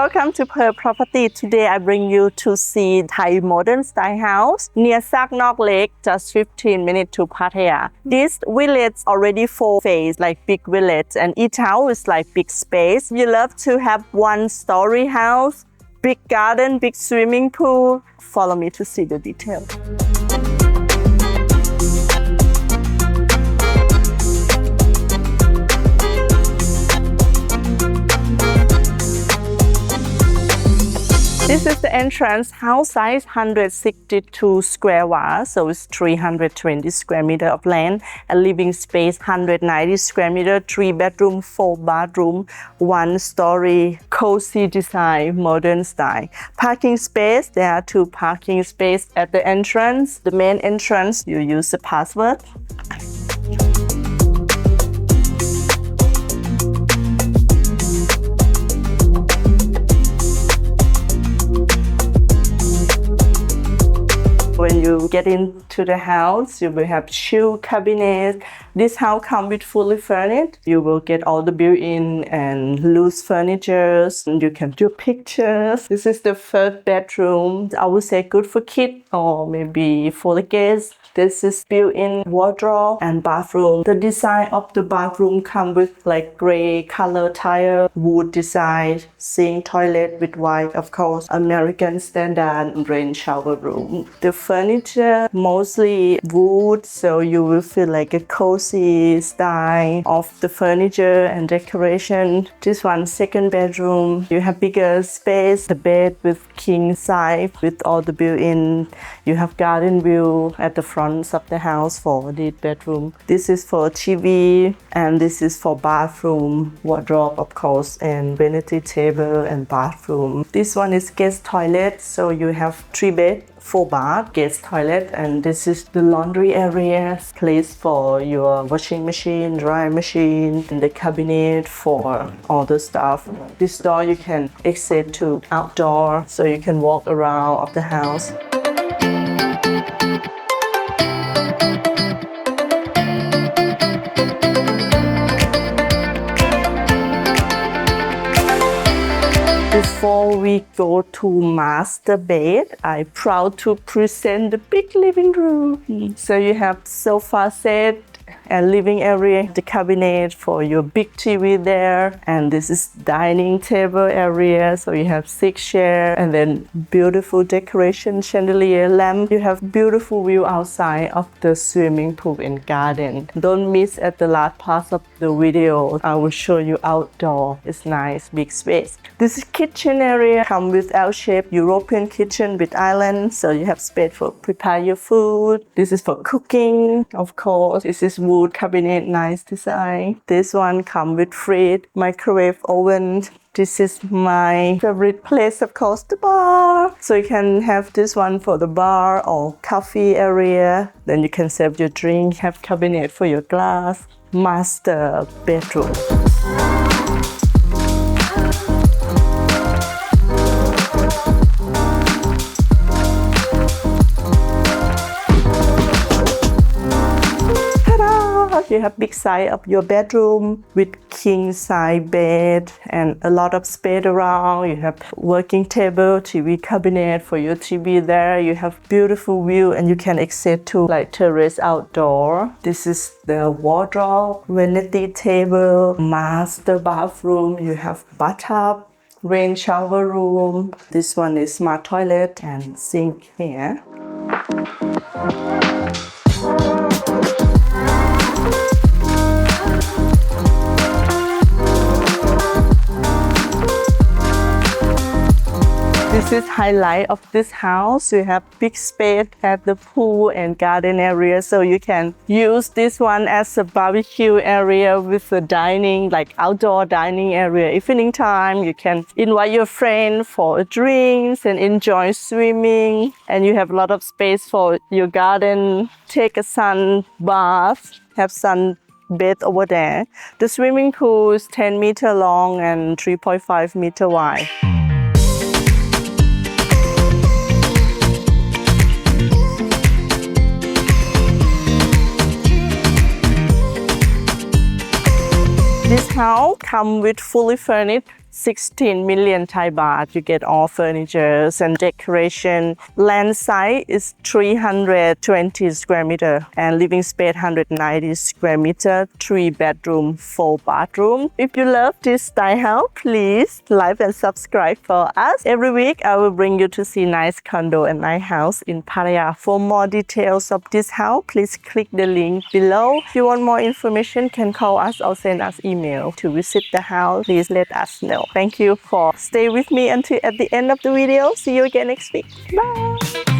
welcome to Per Property. Today I bring you to see Thai modern style house near Sak Nok Lake, just 15 minutes to Pattaya. This village already 4 phase, like big village, and each house is like big space. You love to have 1-story house, big garden, big swimming pool. Follow me to see the details. This is the entrance. House size 162 square walls, so it's 320 square meter of land. A living space 190 square meter, 3 bedroom, 4 bathroom, 1-story, cozy design, modern style. Parking space, there are 2 parking space at the entrance. The main entrance, you use the password. When you get into the house, you will have shoe cabinet. This house comes with fully furnished. You will get all the built-in and loose furniture. And you can do pictures. This is the first bedroom. I would say good for kids or maybe for the guests. This is built-in wardrobe and bathroom. The design of the bathroom comes with like gray color tile, wood design, sink, toilet with white, of course, American standard rain shower room. The furniture mostly wood, so you will feel like a cozy style of the furniture and decoration. This one, second bedroom. You have bigger space, the bed with king size with all the built-in. You have garden view at the front of the house for the bedroom. This is for TV and this is for bathroom, wardrobe of course, and vanity table and bathroom. This one is guest toilet, so you have 3 bed, 4 bath, guest toilet, and this is the laundry area, place for your washing machine, dry machine, and the cabinet for all the stuff. This door you can exit to outdoor, so you can walk around of the house. Before we go to master bed, I'm proud to present the big living room. So you have sofa set and living area, the cabinet for your big TV there, and this is dining table area, so you have 6 chairs and then beautiful decoration, chandelier lamp. You have beautiful view outside of the swimming pool and garden. Don't miss at the last part of the video. I will show you outdoor. It's nice, big space. This is kitchen area, come with L-shaped European kitchen with island, so you have space for prepare your food. This is for cooking, of course. This is wood cabinet, nice design. This one come with fridge, microwave, oven. This is my favorite place, of course, the bar. So you can have this one for the bar or coffee area. Then you can serve your drink, have cabinet for your glass. Master bedroom. You have big size of your bedroom with king size bed and a lot of space around. You have working table, TV cabinet for your TV there. You have beautiful view and you can exit to like terrace outdoor. This is the wardrobe, vanity table, master bathroom. You have bathtub, rain shower room. This one is smart toilet and sink here. This is highlight of this house. You have big space at the pool and garden area, so you can use this one as a barbecue area with a dining, like outdoor dining area. Evening time, you can invite your friend for drinks and enjoy swimming. And you have a lot of space for your garden. Take a sun bath, have sun bed over there. The swimming pool is 10 meters long and 3.5 meters wide. This house comes with fully furnished 16 million Thai baht. You get all furnitures and decoration. Land size is 320 square meter and living space 190 square meter, 3 bedroom, 4 bathroom. If you love this style house, please like and subscribe for us. Every week I will bring you to see nice condo and nice house in Pattaya. For more details of this house, please click the link below. If you want more information, can call us or send us email to visit the house. Please let us know. Thank you for stay with me until at the end of the video. See you again next week. Bye.